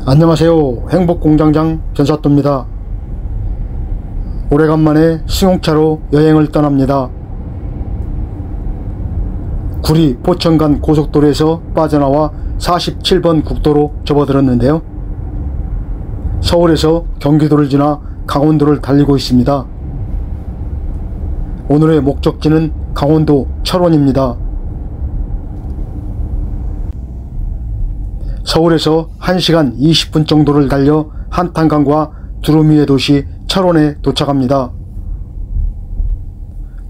안녕하세요. 행복공장장 변사또입니다. 오래간만에 승용차로 여행을 떠납니다. 구리 포천간 고속도로에서 빠져나와 47번 국도로 접어들었는데요. 서울에서 경기도를 지나 강원도를 달리고 있습니다. 오늘의 목적지는 강원도 철원입니다. 서울에서 1시간 20분 정도를 달려 한탄강과 두루미의 도시 철원에 도착합니다.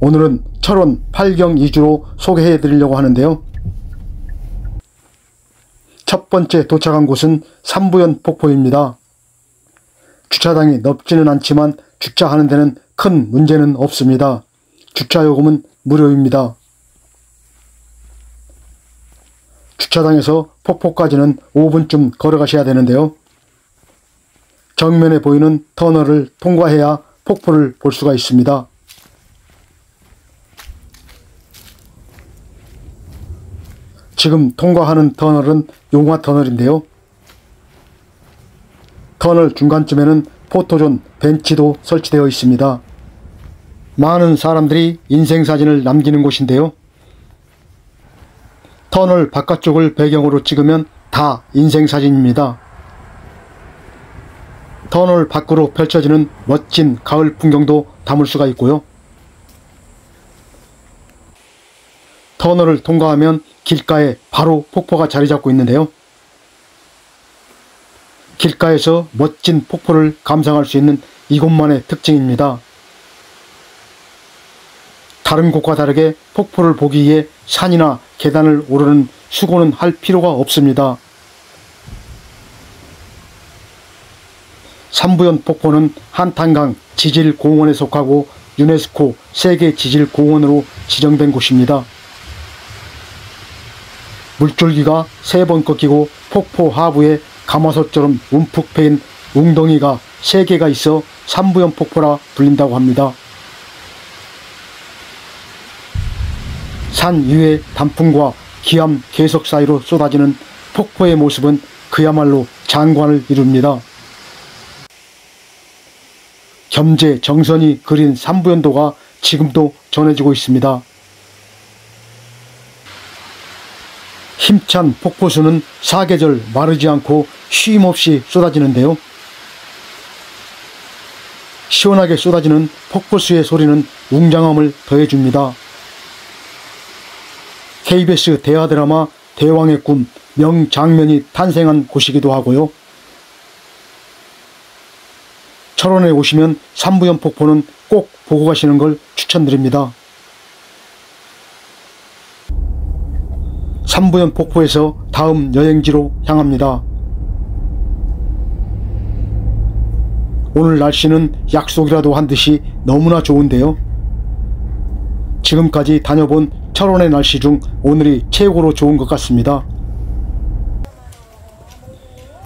오늘은 철원 8경 이주로 소개해 드리려고 하는데요. 첫 번째 도착한 곳은 삼부연 폭포입니다. 주차장이 넓지는 않지만 주차하는 데는 큰 문제는 없습니다. 주차요금은 무료입니다. 주차장에서 폭포까지는 5분쯤 걸어가셔야 되는데요. 정면에 보이는 터널을 통과해야 폭포를 볼 수가 있습니다. 지금 통과하는 터널은 용화터널인데요. 터널 중간쯤에는 포토존 벤치도 설치되어 있습니다. 많은 사람들이 인생사진을 남기는 곳인데요. 터널 바깥쪽을 배경으로 찍으면 다 인생사진입니다. 터널 밖으로 펼쳐지는 멋진 가을 풍경도 담을 수가 있고요. 터널을 통과하면 길가에 바로 폭포가 자리 잡고 있는데요. 길가에서 멋진 폭포를 감상할 수 있는 이곳만의 특징입니다. 다른 곳과 다르게 폭포를 보기 위해 산이나 계단을 오르는 수고는 할 필요가 없습니다. 삼부연 폭포는 한탄강 지질공원에 속하고 유네스코 세계지질공원으로 지정된 곳입니다. 물줄기가 3번 꺾이고 폭포 하부에 가마솥처럼 움푹 패인 웅덩이가 3개가 있어 삼부연 폭포라 불린다고 합니다. 산 위의 단풍과 기암 계석 사이로 쏟아지는 폭포의 모습은 그야말로 장관을 이룹니다. 겸재 정선이 그린 삼부연도가 지금도 전해지고 있습니다. 힘찬 폭포수는 사계절 마르지 않고 쉼없이 쏟아지는데요. 시원하게 쏟아지는 폭포수의 소리는 웅장함을 더해줍니다. KBS 대하드라마 대왕의 꿈 명장면이 탄생한 곳이기도 하고요. 철원에 오시면 삼부연 폭포는 꼭 보고 가시는 걸 추천드립니다. 삼부연 폭포에서 다음 여행지로 향합니다. 오늘 날씨는 약속이라도 한 듯이 너무나 좋은데요. 지금까지 다녀본 철원의 날씨 중 오늘이 최고로 좋은 것 같습니다.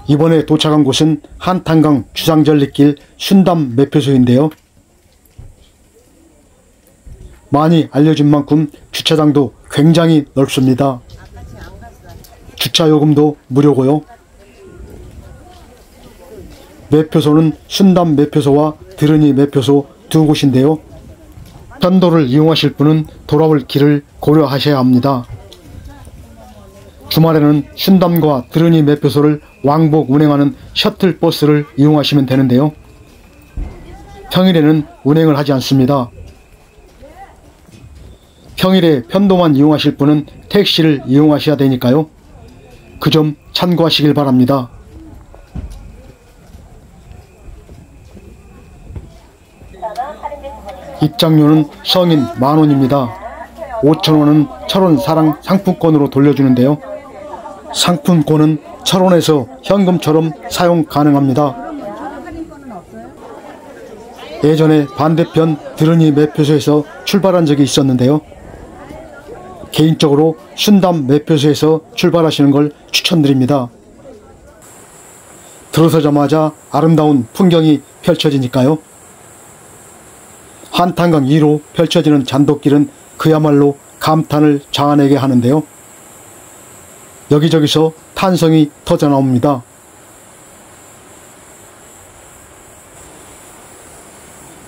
이번에 도착한 곳은 한탄강 주상절리길 순담 매표소인데요. 많이 알려진 만큼 주차장도 굉장히 넓습니다. 주차요금도 무료고요. 매표소는 순담 매표소와 드르니 매표소 두 곳인데요. 편도를 이용하실 분은 돌아올 길을 고려하셔야 합니다. 주말에는 순담과 드르니 매표소를 왕복 운행하는 셔틀버스를 이용하시면 되는데요. 평일에는 운행을 하지 않습니다. 평일에 편도만 이용하실 분은 택시를 이용하셔야 되니까요. 그 점 참고하시길 바랍니다. 입장료는 성인 만원입니다. 5,000원은 철원 사랑 상품권으로 돌려주는데요. 상품권은 철원에서 현금처럼 사용 가능합니다. 예전에 반대편 드르니 매표소에서 출발한 적이 있었는데요. 개인적으로 순담 매표소에서 출발하시는 걸 추천드립니다. 들어서자마자 아름다운 풍경이 펼쳐지니까요. 한탄강 위로 펼쳐지는 잔돗길은 그야말로 감탄을 자아내게 하는데요. 여기저기서 탄성이 터져나옵니다.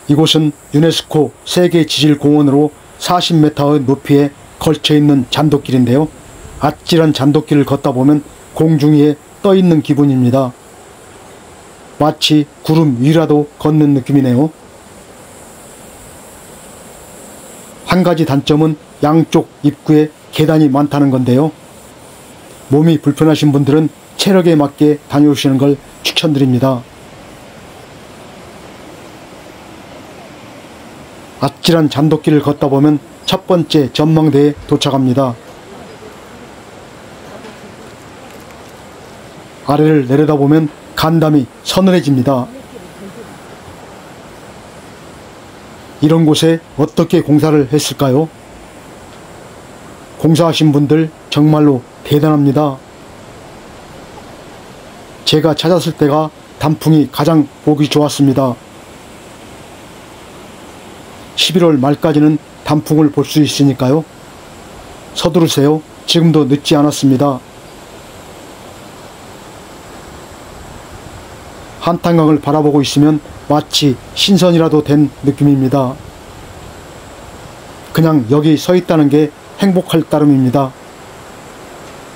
이곳은 유네스코 세계지질공원으로 40m의 높이에 걸쳐있는 잔돗길인데요. 아찔한 잔돗길을 걷다 보면 공중 위에 떠있는 기분입니다. 마치 구름 위라도 걷는 느낌이네요. 한 가지 단점은 양쪽 입구에 계단이 많다는 건데요. 몸이 불편하신 분들은 체력에 맞게 다녀오시는 걸 추천드립니다. 아찔한 잔돗길을 걷다 보면 첫 번째 전망대에 도착합니다. 아래를 내려다보면 간담이 서늘해집니다. 이런 곳에 어떻게 공사를 했을까요? 공사하신 분들 정말로 대단합니다. 제가 찾았을 때가 단풍이 가장 보기 좋았습니다. 11월 말까지는 단풍을 볼 수 있으니까요. 서두르세요. 지금도 늦지 않았습니다. 한탄강을 바라보고 있으면 마치 신선이라도 된 느낌입니다. 그냥 여기 서 있다는 게 행복할 따름입니다.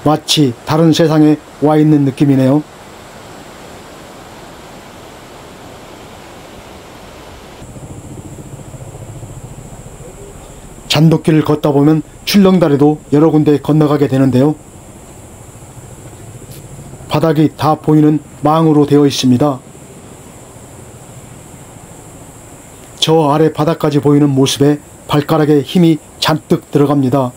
마치 다른 세상에 와 있는 느낌이네요. 잔돗길을 걷다 보면 출렁다리도 여러 군데 건너가게 되는데요. 바닥이 다 보이는 망으로 되어 있습니다. 저 아래 바닥까지 보이는 모습에 발가락에 힘이 잔뜩 들어갑니다.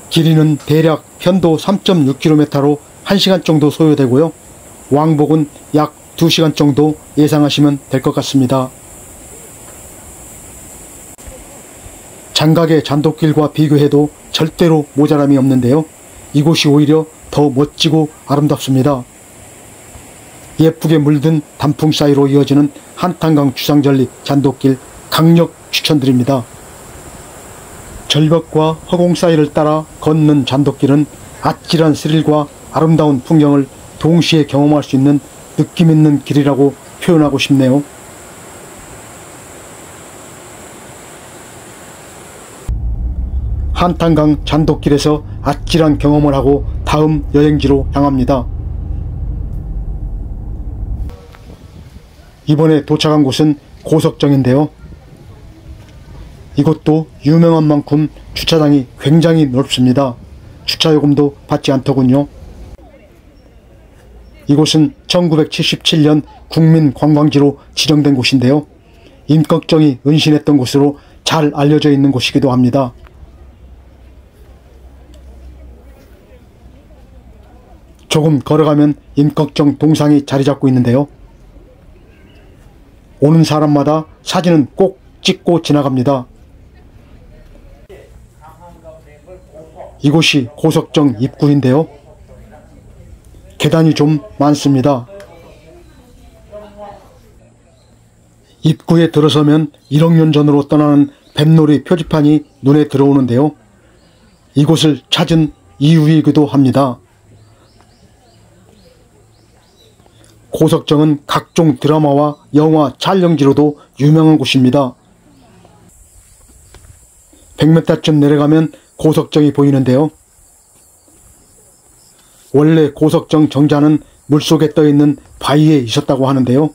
길이는 대략 편도 3.6km로 1시간 정도 소요되고요. 왕복은 약 2시간 정도 예상하시면 될 것 같습니다. 장각의 잔돗길과 비교해도 절대로 모자람이 없는데요. 이곳이 오히려 더 멋지고 아름답습니다. 예쁘게 물든 단풍 사이로 이어지는 한탄강 주상절리 잔돗길 강력 추천드립니다. 절벽과 허공 사이를 따라 걷는 잔돗길은 아찔한 스릴과 아름다운 풍경을 동시에 경험할 수 있는 느낌 있는 길이라고 표현하고 싶네요. 한탄강 잔돗길에서 아찔한 경험을 하고 다음 여행지로 향합니다. 이번에 도착한 곳은 고석정인데요. 이곳도 유명한 만큼 주차장이 굉장히 넓습니다. 주차요금도 받지 않더군요. 이곳은 1977년 국민관광지로 지정된 곳인데요. 임꺽정이 은신했던 곳으로 잘 알려져 있는 곳이기도 합니다. 조금 걸어가면 임꺽정 동상이 자리 잡고 있는데요. 오는 사람마다 사진은 꼭 찍고 지나갑니다. 이곳이 고석정 입구인데요. 계단이 좀 많습니다. 입구에 들어서면 1억 년 전으로 떠나는 뱃놀이 표지판이 눈에 들어오는데요. 이곳을 찾은 이유이기도 합니다. 고석정은 각종 드라마와 영화 촬영지로도 유명한 곳입니다. 100m쯤 내려가면 고석정이 보이는데요. 원래 고석정 정자는 물속에 떠있는 바위에 있었다고 하는데요.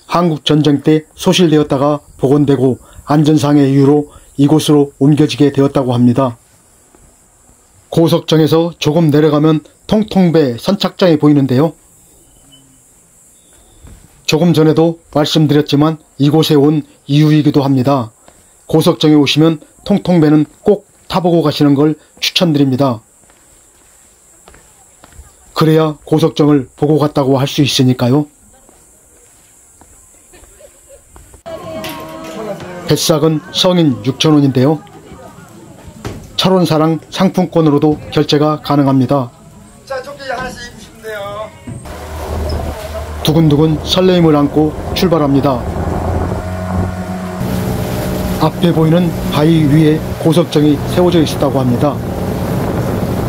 한국전쟁 때 소실되었다가 복원되고 안전상의 이유로 이곳으로 옮겨지게 되었다고 합니다. 고석정에서 조금 내려가면 통통배 선착장이 보이는데요. 조금 전에도 말씀드렸지만 이곳에 온 이유이기도 합니다. 고석정에 오시면 통통배는 꼭 타보고 가시는 걸 추천드립니다. 그래야 고석정을 보고 갔다고 할 수 있으니까요. 뱃삭은 성인 6,000원인데요. 철원사랑 상품권으로도 결제가 가능합니다. 자, 조끼 하나씩 입고 싶은데요. 두근두근 설레임을 안고 출발합니다. 앞에 보이는 바위 위에 고석정이 세워져 있었다고 합니다.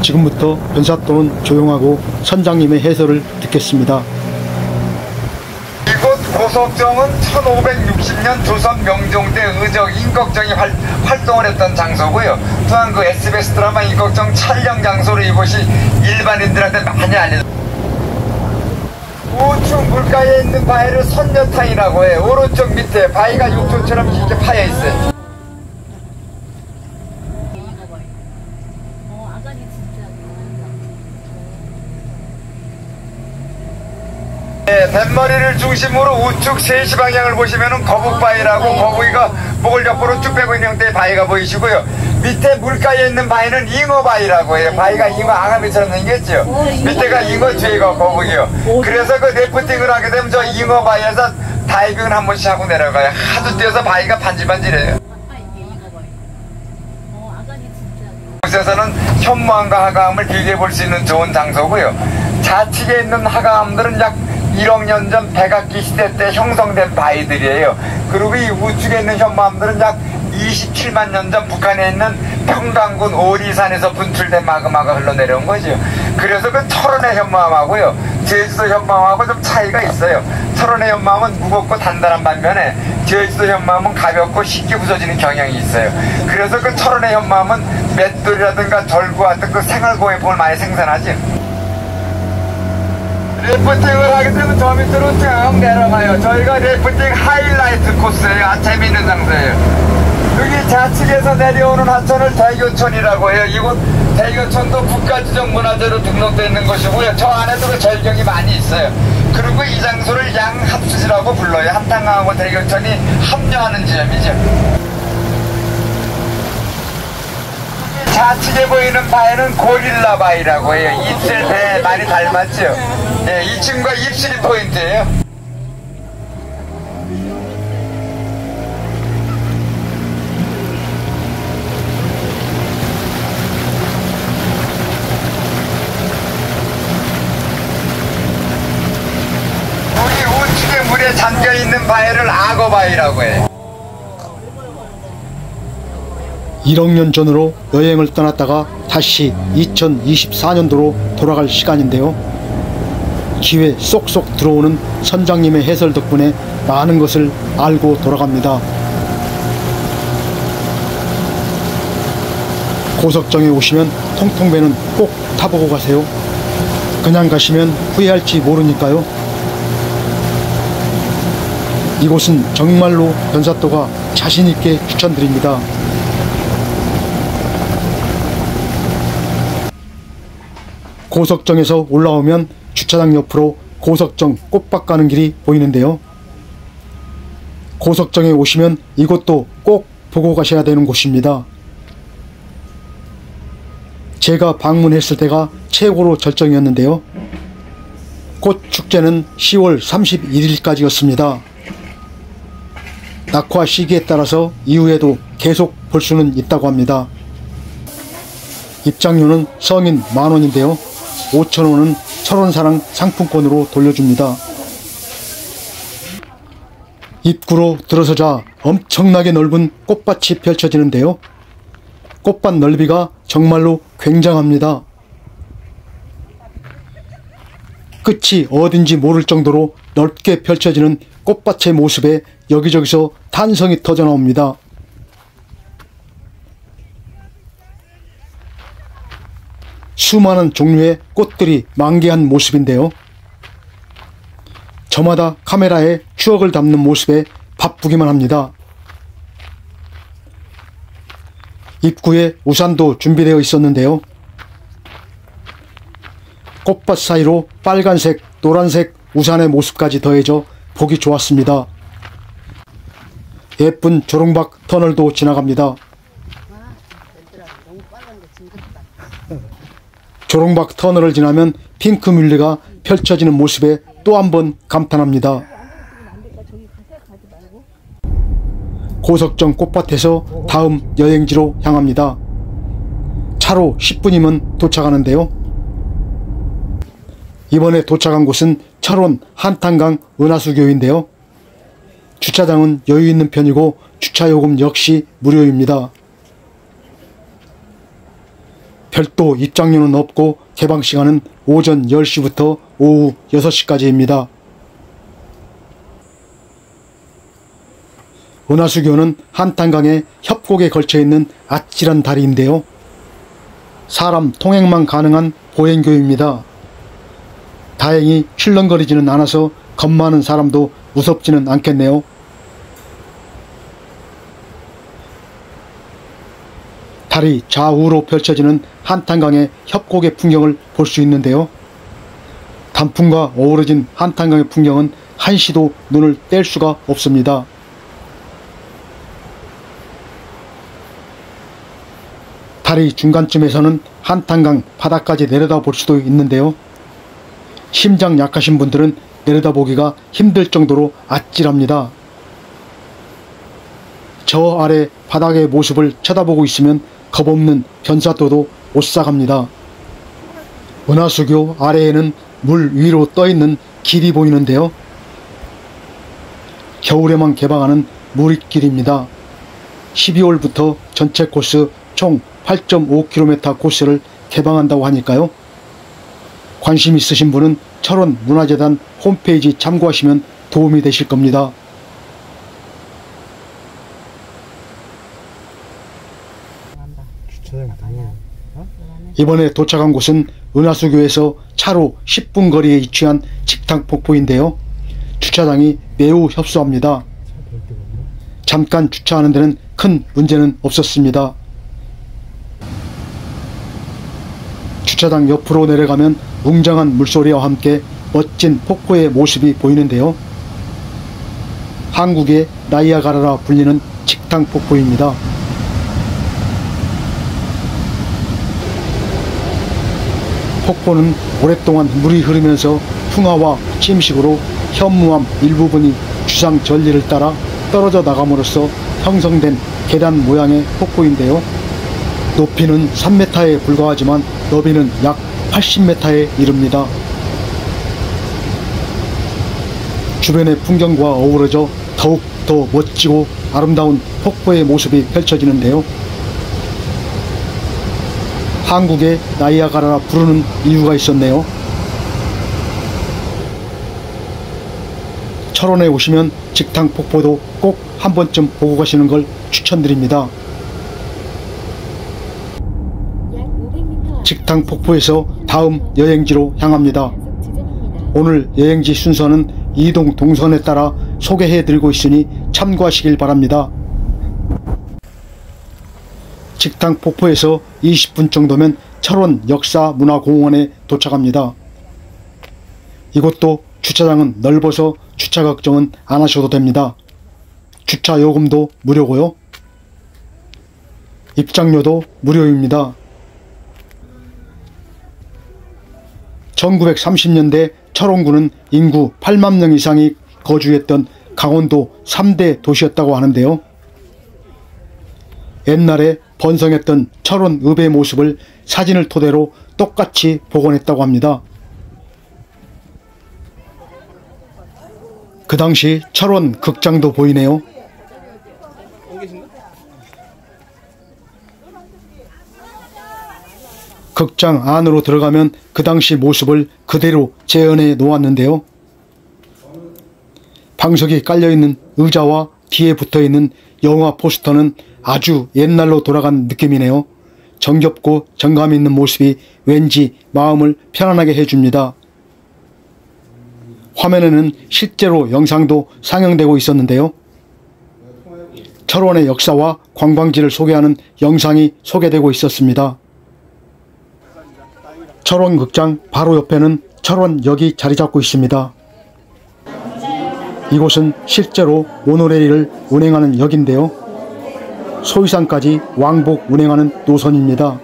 지금부터 변사또는 조용하고 선장님의 해설을 듣겠습니다. 이곳 고석정은 1560년 조선 명종 때 의적 임꺽정이 활동을 했던 장소고요. 또한 그 SBS 드라마 임꺽정 촬영 장소로 이곳이 일반인들한테 많이 알려져. 우측 물가에 있는 바위를 선녀탕이라고 해요. 오른쪽 밑에 바위가 욕조처럼 이렇게 파여 있어요. 네, 뱃머리를 중심으로 우측 3시 방향을 보시면은 거북바위라고 거북이가 목을 옆으로 쭉 빼고 있는 형태의 바위가 보이시고요. 밑에 물가에 있는 바위는 잉어바위라고 해요. 바위가 잉어 아가미처럼 생겼죠. 밑에가 잉어, 뒤에가 거북이요. 그래서 그 래프팅을 하게 되면 저 잉어바위에서 다이빙을 한 번씩 하고 내려가요. 하도 뛰어서 바위가 반질반질해요. 곳에서는 현무암과 하가암을 길게 볼 수 있는 좋은 장소고요. 좌측에 있는 하가암들은 약 1억 년 전 백악기 시대 때 형성된 바위들이에요. 그리고 이 우측에 있는 현무암들은 약 27만 년 전 북한에 있는 평강군 오리산에서 분출된 마그마가 흘러내려온 거죠. 그래서 그 철원의 현무암하고요, 제주도 현무암하고 좀 차이가 있어요. 철원의 현무암은 무겁고 단단한 반면에 제주도 현무암은 가볍고 쉽게 부서지는 경향이 있어요. 그래서 그 철원의 현무암은 맷돌이라든가 절구 같은 그 생활고해품을 많이 생산하죠. 래프팅을 하게 되면 저 밑으로 쭉 내려가요. 저희가 래프팅 하이라이트 코스예요. 아주 재미있는 장소예요. 여기 좌측에서 내려오는 하천을 대교천이라고 해요. 이곳 대교천도 국가지정문화재로 등록되어 있는 것이고요. 저 안에도 그 절경이 많이 있어요. 그리고 이 장소를 양합수지라고 불러요. 한탄강하고 대교천이 합류하는 지점이죠. 좌측에 보이는 바위는 고릴라 바위라고 해요. 입술 배 많이 닮았죠. 네, 이 친구가 입술이 포인트예요. 여기 우측에 물에 잠겨있는 바위를 악어바위라고 해요. 1억 년 전으로 여행을 떠났다가 다시 2024년도로 돌아갈 시간인데요. 귀에 쏙쏙 들어오는 선장님의 해설 덕분에 많은 것을 알고 돌아갑니다. 고석정에 오시면 통통배는 꼭 타보고 가세요. 그냥 가시면 후회할지 모르니까요. 이곳은 정말로 변사또가 자신있게 추천드립니다. 고석정에서 올라오면 주차장 옆으로 고석정 꽃밭 가는 길이 보이는데요. 고석정에 오시면 이곳도 꼭 보고 가셔야 되는 곳입니다. 제가 방문했을 때가 최고로 절정이었는데요. 꽃 축제는 10월 31일까지였습니다. 낙화 시기에 따라서 이후에도 계속 볼 수는 있다고 합니다. 입장료는 성인 만원인데요. 5,000원은 철원사랑 상품권으로 돌려줍니다. 입구로 들어서자 엄청나게 넓은 꽃밭이 펼쳐지는데요. 꽃밭 넓이가 정말로 굉장합니다. 끝이 어딘지 모를 정도로 넓게 펼쳐지는 꽃밭의 모습에 여기저기서 탄성이 터져나옵니다. 수많은 종류의 꽃들이 만개한 모습인데요. 저마다 카메라에 추억을 담는 모습에 바쁘기만 합니다. 입구에 우산도 준비되어 있었는데요. 꽃밭 사이로 빨간색, 노란색 우산의 모습까지 더해져 보기 좋았습니다. 예쁜 조롱박 터널도 지나갑니다. 조롱박 터널을 지나면 핑크뮬리가 펼쳐지는 모습에 또 한 번 감탄합니다. 고석정 꽃밭에서 다음 여행지로 향합니다. 차로 10분이면 도착하는데요. 이번에 도착한 곳은 철원 한탄강 은하수교인데요. 주차장은 여유있는 편이고 주차요금 역시 무료입니다. 별도 입장료는 없고 개방시간은 오전 10시부터 오후 6시까지입니다. 은하수교는 한탄강의 협곡에 걸쳐있는 아찔한 다리인데요. 사람 통행만 가능한 보행교입니다. 다행히 출렁거리지는 않아서 겁 많은 사람도 무섭지는 않겠네요. 다리 좌우로 펼쳐지는 한탄강의 협곡의 풍경을 볼 수 있는데요. 단풍과 어우러진 한탄강의 풍경은 한시도 눈을 뗄 수가 없습니다. 다리 중간쯤에서는 한탄강 바닥까지 내려다 볼 수도 있는데요. 심장 약하신 분들은 내려다보기가 힘들 정도로 아찔합니다. 저 아래 바닥의 모습을 쳐다보고 있으면 겁없는 변사또도 오싹합니다. 은하수교 아래에는 물 위로 떠있는 길이 보이는데요. 겨울에만 개방하는 무리길입니다. 12월부터 전체 코스 총 8.5km 코스를 개방한다고 하니까요. 관심 있으신 분은 철원문화재단 홈페이지 참고하시면 도움이 되실 겁니다. 이번에 도착한 곳은 은하수교에서 차로 10분 거리에 위치한 직탕폭포인데요. 주차장이 매우 협소합니다. 잠깐 주차하는 데는 큰 문제는 없었습니다. 주차장 옆으로 내려가면 웅장한 물소리와 함께 멋진 폭포의 모습이 보이는데요. 한국의 나이아가라라 불리는 직탕폭포입니다. 폭포는 오랫동안 물이 흐르면서 풍화와 침식으로 현무암 일부분이 주상 전리를 따라 떨어져 나감으로써 형성된 계단 모양의 폭포인데요. 높이는 3m에 불과하지만 너비는 약 80m에 이릅니다. 주변의 풍경과 어우러져 더욱 더 멋지고 아름다운 폭포의 모습이 펼쳐지는데요. 한국의 나이아가라라 부르는 이유가 있었네요. 철원에 오시면 직탕폭포도 꼭 한 번쯤 보고 가시는 걸 추천드립니다. 직탕폭포에서 다음 여행지로 향합니다. 오늘 여행지 순서는 이동 동선에 따라 소개해드리고 있으니 참고하시길 바랍니다. 직탕폭포에서 20분 정도면 철원 역사문화공원에 도착합니다. 이곳도 주차장은 넓어서 주차 걱정은 안 하셔도 됩니다. 주차 요금도 무료고요. 입장료도 무료입니다. 1930년대 철원구는 인구 8만 명 이상이 거주했던 강원도 3대 도시였다고 하는데요. 옛날에 번성했던 철원읍의 모습을 사진을 토대로 똑같이 복원했다고 합니다. 그 당시 철원 극장도 보이네요. 극장 안으로 들어가면 그 당시 모습을 그대로 재현해 놓았는데요. 방석이 깔려있는 의자와 뒤에 붙어있는 영화 포스터는 아주 옛날로 돌아간 느낌이네요. 정겹고 정감 있는 모습이 왠지 마음을 편안하게 해줍니다. 화면에는 실제로 영상도 상영되고 있었는데요. 철원의 역사와 관광지를 소개하는 영상이 소개되고 있었습니다. 철원극장 바로 옆에는 철원역이 자리잡고 있습니다. 이곳은 실제로 모노레일을 운행하는 역인데요. 소위산까지 왕복 운행하는 노선입니다.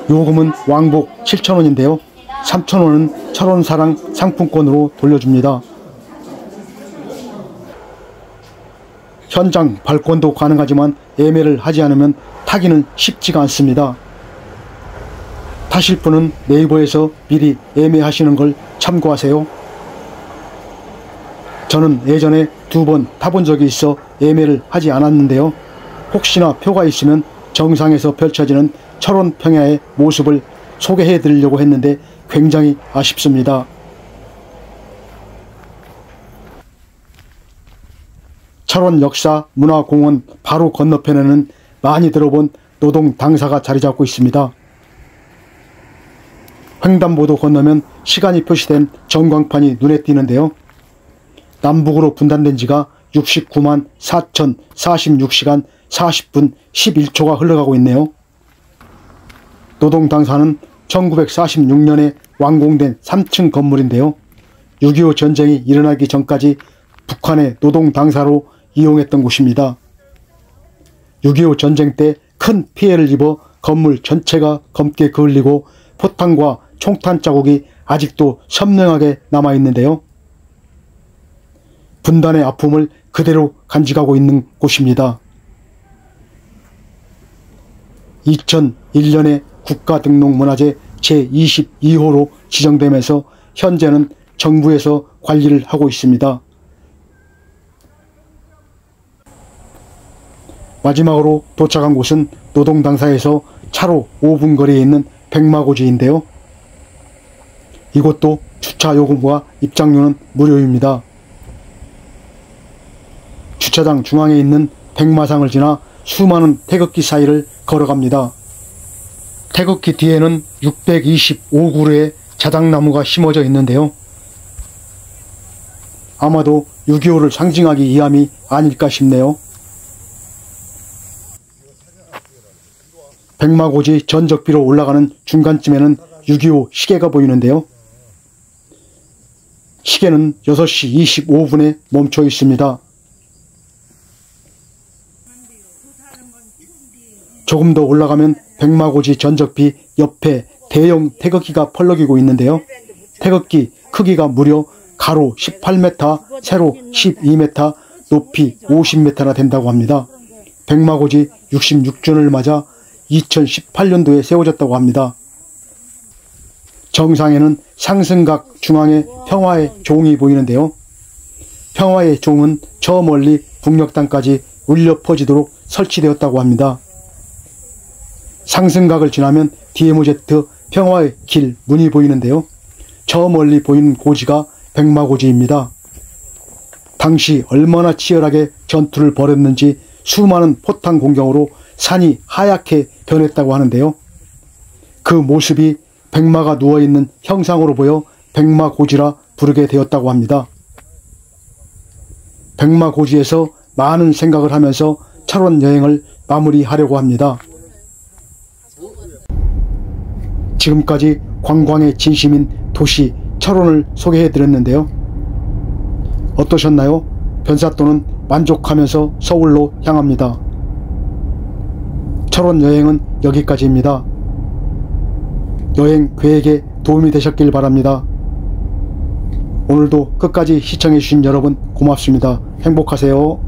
요금은 왕복 7,000원인데요. 3,000원은 철원사랑 상품권으로 돌려줍니다. 현장 발권도 가능하지만 예매를 하지 않으면 타기는 쉽지가 않습니다. 타실 분은 네이버에서 미리 예매하시는 걸 참고하세요. 저는 예전에 2번 타본 적이 있어 예매를 하지 않았는데요. 혹시나 표가 있으면 정상에서 펼쳐지는 철원 평야의 모습을 소개해 드리려고 했는데 굉장히 아쉽습니다. 철원 역사 문화공원 바로 건너편에는 많이 들어본 노동 당사가 자리 잡고 있습니다. 횡단보도 건너면 시간이 표시된 전광판이 눈에 띄는데요. 남북으로 분단된 지가 69만 4,046시간 40분 11초가 흘러가고 있네요. 노동 당사는 1946년에 완공된 3층 건물인데요. 6.25 전쟁이 일어나기 전까지 북한의 노동 당사로 이용했던 곳입니다. 6.25 전쟁 때 큰 피해를 입어 건물 전체가 검게 그을리고 포탄과 총탄 자국이 아직도 선명하게 남아있는데요. 분단의 아픔을 그대로 간직하고 있는 곳입니다. 2001년에 국가등록문화재 제22호로 지정되면서 현재는 정부에서 관리를 하고 있습니다. 마지막으로 도착한 곳은 노동당사에서 차로 5분 거리에 있는 백마고지인데요. 이곳도 주차 요금과 입장료는 무료입니다. 주차장 중앙에 있는 백마상을 지나 수많은 태극기 사이를 걸어갑니다. 태극기 뒤에는 625그루의 자작나무가 심어져 있는데요. 아마도 6.25를 상징하기 위함이 아닐까 싶네요. 백마고지 전적비로 올라가는 중간쯤에는 6.25 시계가 보이는데요. 시계는 6시 25분에 멈춰 있습니다. 조금 더 올라가면 백마고지 전적비 옆에 대형 태극기가 펄럭이고 있는데요. 태극기 크기가 무려 가로 18m, 세로 12m, 높이 50m나 된다고 합니다. 백마고지 66주년을 맞아 2018년도에 세워졌다고 합니다. 정상에는 상승각 중앙에 평화의 종이 보이는데요. 평화의 종은 저 멀리 북녘땅까지 울려 퍼지도록 설치되었다고 합니다. 상승각을 지나면 DMZ 평화의 길 문이 보이는데요. 저 멀리 보이는 고지가 백마고지입니다. 당시 얼마나 치열하게 전투를 벌였는지 수많은 포탄 공격으로 산이 하얗게 변했다고 하는데요. 그 모습이 백마가 누워있는 형상으로 보여 백마고지라 부르게 되었다고 합니다. 백마고지에서 많은 생각을 하면서 철원 여행을 마무리하려고 합니다. 지금까지 관광의 진심인 도시 철원을 소개해드렸는데요. 어떠셨나요? 변사또는 만족하면서 서울로 향합니다. 철원 여행은 여기까지입니다. 여행 계획에 도움이 되셨길 바랍니다. 오늘도 끝까지 시청해주신 여러분 고맙습니다. 행복하세요.